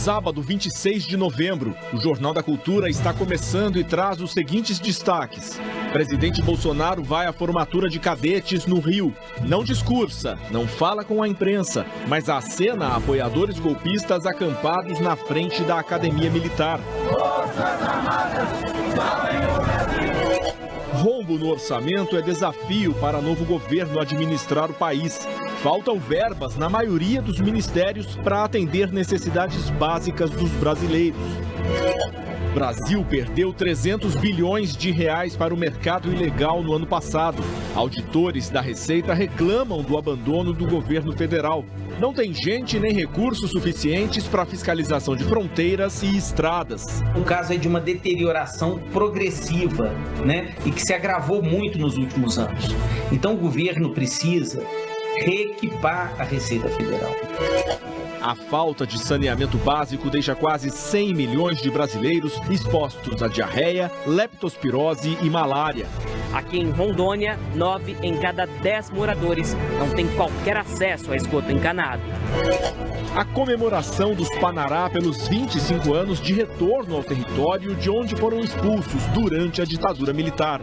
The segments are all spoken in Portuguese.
Sábado, 26 de novembro, o Jornal da Cultura está começando e traz os seguintes destaques. Presidente Bolsonaro vai à formatura de cadetes no Rio. Não discursa, não fala com a imprensa, mas acena apoiadores golpistas acampados na frente da Academia Militar. Rombo no orçamento é desafio para novo governo administrar o país. Faltam verbas na maioria dos ministérios para atender necessidades básicas dos brasileiros. Brasil perdeu 300 bilhões de reais para o mercado ilegal no ano passado. Auditores da Receita reclamam do abandono do governo federal. Não tem gente nem recursos suficientes para fiscalização de fronteiras e estradas. O caso é de uma deterioração progressiva, e que se agravou muito nos últimos anos. Então o governo precisa reequipar a Receita Federal. A falta de saneamento básico deixa quase 100 milhões de brasileiros expostos a diarreia, leptospirose e malária. Aqui em Rondônia, 9 em cada 10 moradores não têm qualquer acesso a esgoto encanado. A comemoração dos Panará pelos 25 anos de retorno ao território de onde foram expulsos durante a ditadura militar.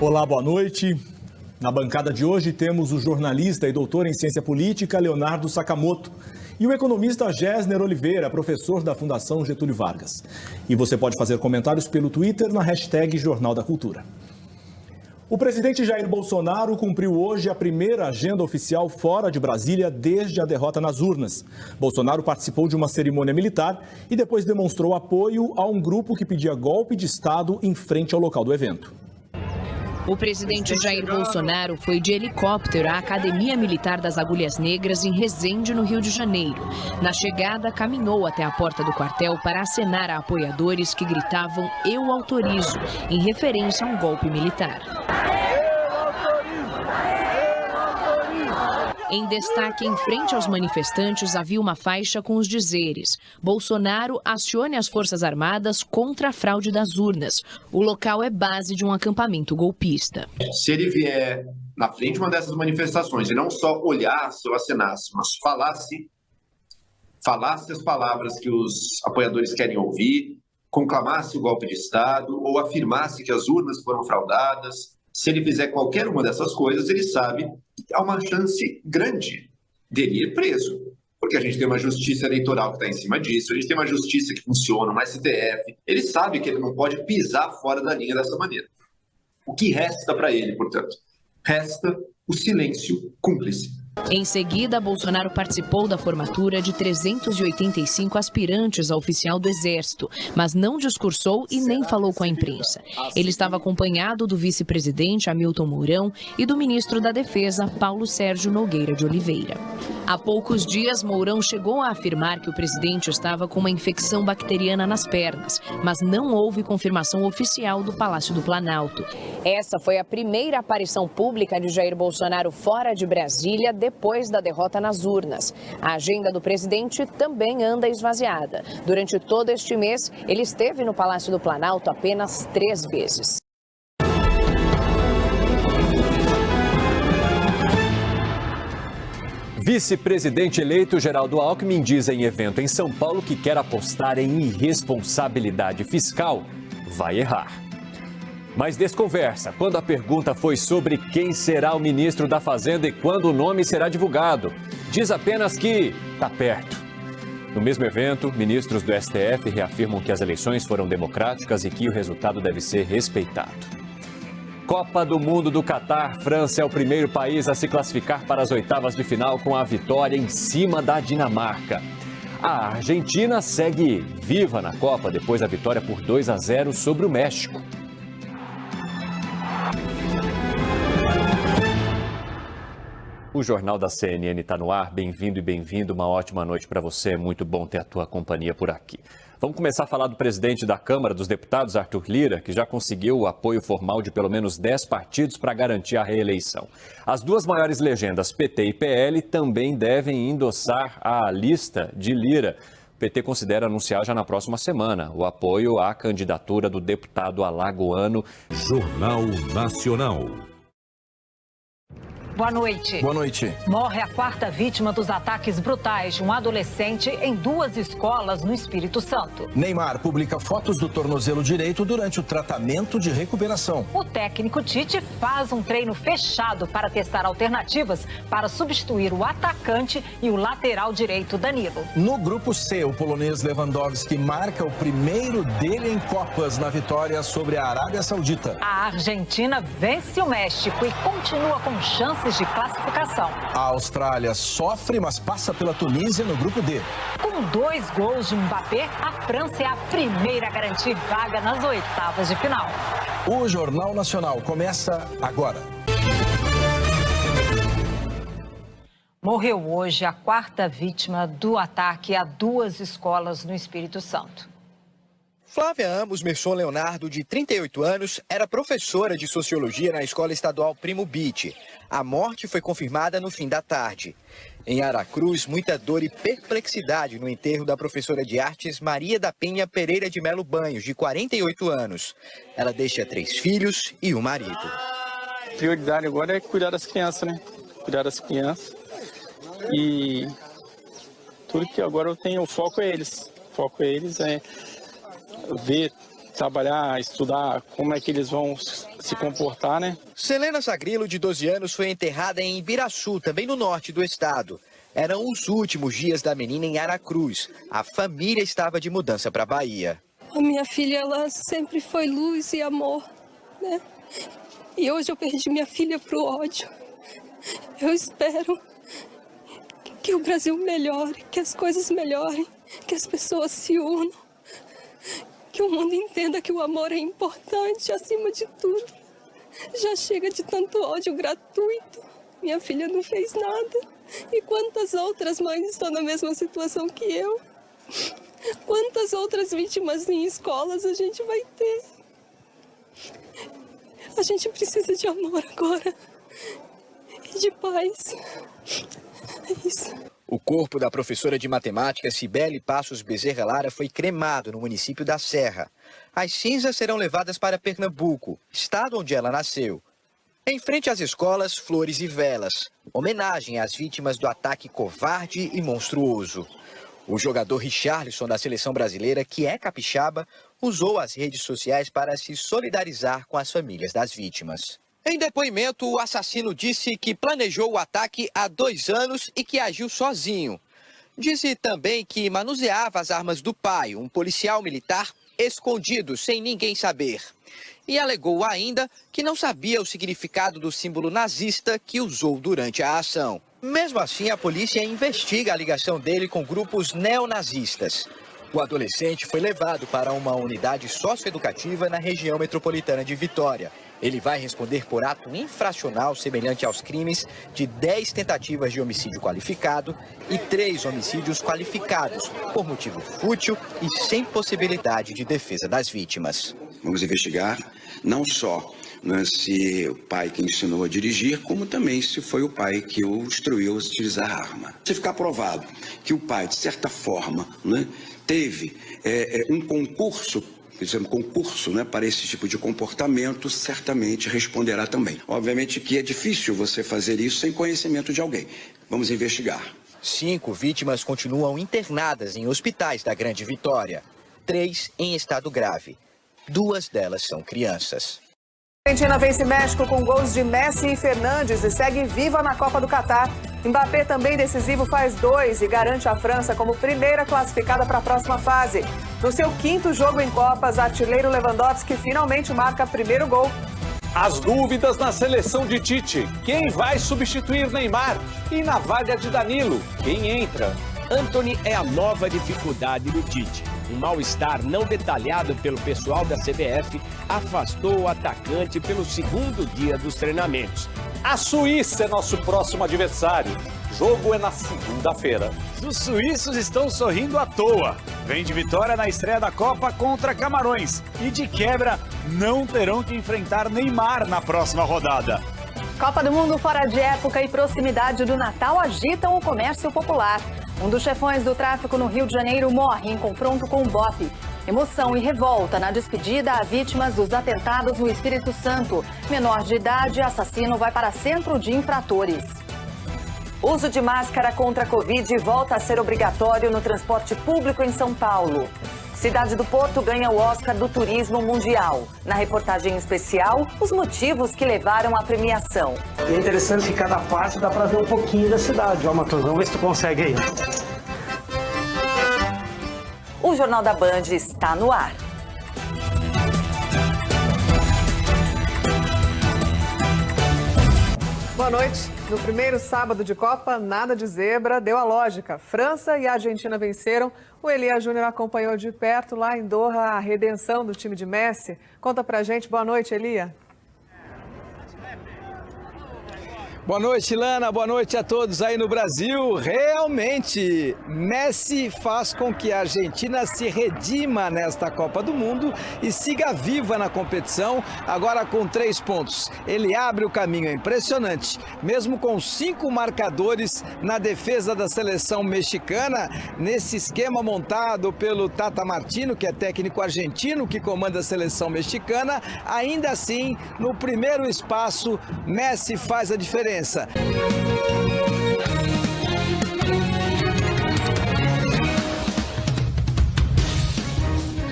Olá, boa noite. Na bancada de hoje temos o jornalista e doutor em ciência política Leonardo Sakamoto e o economista Gessner Oliveira, professor da Fundação Getúlio Vargas. E você pode fazer comentários pelo Twitter na hashtag Jornal da Cultura. O presidente Jair Bolsonaro cumpriu hoje a primeira agenda oficial fora de Brasília desde a derrota nas urnas. Bolsonaro participou de uma cerimônia militar e depois demonstrou apoio a um grupo que pedia golpe de Estado em frente ao local do evento. O presidente Jair Bolsonaro foi de helicóptero à Academia Militar das Agulhas Negras em Resende, no Rio de Janeiro. Na chegada, caminhou até a porta do quartel para acenar a apoiadores que gritavam "Eu autorizo", em referência a um golpe militar. Em destaque, em frente aos manifestantes, havia uma faixa com os dizeres: Bolsonaro acione as Forças Armadas contra a fraude das urnas. O local é base de um acampamento golpista. Se ele vier na frente de uma dessas manifestações e não só olhasse ou acenasse, mas falasse as palavras que os apoiadores querem ouvir, conclamasse o golpe de Estado ou afirmasse que as urnas foram fraudadas, se ele fizer qualquer uma dessas coisas, ele sabe que há uma chance grande dele ir preso. Porque a gente tem uma justiça eleitoral que está em cima disso, a gente tem uma justiça que funciona, uma STF. Ele sabe que ele não pode pisar fora da linha dessa maneira. O que resta para ele, portanto? Resta o silêncio cúmplice. Em seguida, Bolsonaro participou da formatura de 385 aspirantes a oficial do Exército, mas não discursou e nem falou com a imprensa. Ele estava acompanhado do vice-presidente Hamilton Mourão e do ministro da Defesa, Paulo Sérgio Nogueira de Oliveira. Há poucos dias, Mourão chegou a afirmar que o presidente estava com uma infecção bacteriana nas pernas, mas não houve confirmação oficial do Palácio do Planalto. Essa foi a primeira aparição pública de Jair Bolsonaro fora de Brasília depois da derrota nas urnas. A agenda do presidente também anda esvaziada. Durante todo este mês, ele esteve no Palácio do Planalto apenas 3 vezes. Vice-presidente eleito Geraldo Alckmin diz em evento em São Paulo que quer apostar em irresponsabilidade fiscal. Vai errar. Mas desconversa quando a pergunta foi sobre quem será o ministro da Fazenda e quando o nome será divulgado. Diz apenas que está perto. No mesmo evento, ministros do STF reafirmam que as eleições foram democráticas e que o resultado deve ser respeitado. Copa do Mundo do Catar. França é o primeiro país a se classificar para as oitavas de final com a vitória em cima da Dinamarca. A Argentina segue viva na Copa depois da vitória por 2-0 sobre o México. O Jornal da CNN está no ar. Bem-vindo e bem-vindo. Uma ótima noite para você. Muito bom ter a tua companhia por aqui. Vamos começar a falar do presidente da Câmara dos Deputados, Arthur Lira, que já conseguiu o apoio formal de pelo menos 10 partidos para garantir a reeleição. As duas maiores legendas, PT e PL, também devem endossar a lista de Lira. O PT considera anunciar já na próxima semana o apoio à candidatura do deputado alagoano. Jornal Nacional. Boa noite. Boa noite. Morre a quarta vítima dos ataques brutais de um adolescente em 2 escolas no Espírito Santo. Neymar publica fotos do tornozelo direito durante o tratamento de recuperação. O técnico Tite faz um treino fechado para testar alternativas para substituir o atacante e o lateral direito Danilo. No grupo C, o polonês Lewandowski marca o primeiro dele em Copas na vitória sobre a Arábia Saudita. A Argentina vence o México e continua com chances de classificação. A Austrália sofre, mas passa pela Tunísia no grupo D. Com 2 gols de Mbappé, a França é a primeira a garantir vaga nas oitavas de final. O Jornal Nacional começa agora. Morreu hoje a quarta vítima do ataque a 2 escolas no Espírito Santo. Flávia Amos Merson Leonardo, de 38 anos, era professora de Sociologia na Escola Estadual Primo Beach. A morte foi confirmada no fim da tarde. Em Aracruz, muita dor e perplexidade no enterro da professora de artes Maria da Penha Pereira de Melo Banhos, de 48 anos. Ela deixa 3 filhos e um marido. A prioridade agora é cuidar das crianças, né? Cuidar das crianças. E tudo que agora eu tenho, o foco é eles. O foco é eles, é ver, trabalhar, estudar como é que eles vão se comportar, né? Selena Sagrilo, de 12 anos, foi enterrada em Ibiraçu, também no norte do estado. Eram os últimos dias da menina em Aracruz. A família estava de mudança para a Bahia. A minha filha, ela sempre foi luz e amor, né? E hoje eu perdi minha filha pro ódio. Eu espero que o Brasil melhore, que as coisas melhorem, que as pessoas se unam. Que o mundo entenda que o amor é importante acima de tudo. Já chega de tanto ódio gratuito. Minha filha não fez nada. E quantas outras mães estão na mesma situação que eu? Quantas outras vítimas em escolas a gente vai ter? A gente precisa de amor agora. E de paz. É isso. O corpo da professora de matemática Cibele Passos Bezerra Lara foi cremado no município da Serra. As cinzas serão levadas para Pernambuco, estado onde ela nasceu. Em frente às escolas, flores e velas. Homenagem às vítimas do ataque covarde e monstruoso. O jogador Richarlison da seleção brasileira, que é capixaba, usou as redes sociais para se solidarizar com as famílias das vítimas. Em depoimento, o assassino disse que planejou o ataque há 2 anos e que agiu sozinho. Disse também que manuseava as armas do pai, um policial militar, escondido, sem ninguém saber. E alegou ainda que não sabia o significado do símbolo nazista que usou durante a ação. Mesmo assim, a polícia investiga a ligação dele com grupos neonazistas. O adolescente foi levado para uma unidade socioeducativa na região metropolitana de Vitória. Ele vai responder por ato infracional semelhante aos crimes de 10 tentativas de homicídio qualificado e 3 homicídios qualificados, por motivo fútil e sem possibilidade de defesa das vítimas. Vamos investigar não só se o pai que ensinou a dirigir, como também se foi o pai que o instruiu a utilizar a arma. Se ficar provado que o pai, de certa forma, teve um concurso para esse tipo de comportamento, certamente responderá também. Obviamente que é difícil você fazer isso sem conhecimento de alguém. Vamos investigar. 5 vítimas continuam internadas em hospitais da Grande Vitória. 3 em estado grave. 2 delas são crianças. A Argentina vence México com gols de Messi e Fernandes e segue viva na Copa do Catar. Mbappé, também decisivo, faz 2 e garante a França como primeira classificada para a próxima fase. No seu 5º jogo em Copas, artilheiro Lewandowski finalmente marca primeiro gol. As dúvidas na seleção de Tite. Quem vai substituir Neymar? E na vaga de Danilo, quem entra? Antony é a nova dificuldade do Tite. Um mal-estar não detalhado pelo pessoal da CBF afastou o atacante pelo 2º dia dos treinamentos. A Suíça é nosso próximo adversário. Jogo é na segunda-feira. Os suíços estão sorrindo à toa. Vem de vitória na estreia da Copa contra Camarões. E de quebra, não terão que enfrentar Neymar na próxima rodada. Copa do Mundo fora de época e proximidade do Natal agitam o comércio popular. Um dos chefões do tráfico no Rio de Janeiro morre em confronto com um bope. Emoção e revolta na despedida a vítimas dos atentados no Espírito Santo. Menor de idade, assassino vai para centro de infratores. Uso de máscara contra a Covid volta a ser obrigatório no transporte público em São Paulo. Cidade do Porto ganha o Oscar do Turismo Mundial. Na reportagem especial, os motivos que levaram à premiação. E é interessante que cada parte dá para ver um pouquinho da cidade. Ó, Matheus, vamos ver se tu consegue aí. O Jornal da Band está no ar. Boa noite. No primeiro sábado de Copa, nada de zebra, deu a lógica. França e Argentina venceram. O Elia Júnior acompanhou de perto lá em Doha a redenção do time de Messi. Conta pra gente. Boa noite, Elia. Boa noite, Lana. Boa noite a todos aí no Brasil. Realmente, Messi faz com que a Argentina se redima nesta Copa do Mundo e siga viva na competição, agora com 3 pontos. Ele abre o caminho, é impressionante. Mesmo com 5 marcadores na defesa da seleção mexicana, nesse esquema montado pelo Tata Martino, que é técnico argentino, que comanda a seleção mexicana, ainda assim, no primeiro espaço, Messi faz a diferença.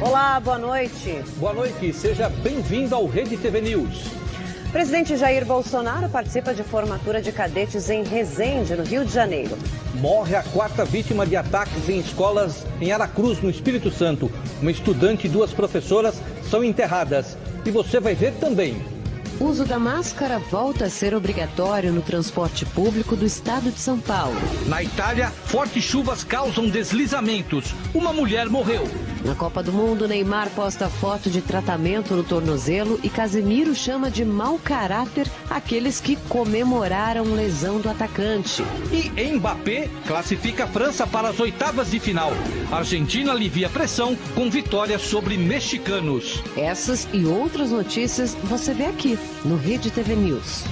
Olá, boa noite. Boa noite, seja bem-vindo ao Rede TV News. Presidente Jair Bolsonaro participa de formatura de cadetes em Resende, no Rio de Janeiro. Morre a 4ª vítima de ataques em escolas em Aracruz, no Espírito Santo. Uma estudante e 2 professoras são enterradas. E você vai ver também. O uso da máscara volta a ser obrigatório no transporte público do estado de São Paulo. Na Itália, fortes chuvas causam deslizamentos. Uma mulher morreu. Na Copa do Mundo, Neymar posta foto de tratamento no tornozelo e Casemiro chama de mau caráter aqueles que comemoraram lesão do atacante. E Mbappé classifica a França para as 8ª de final. A Argentina alivia a pressão com vitória sobre mexicanos. Essas e outras notícias você vê aqui no Rede TV News.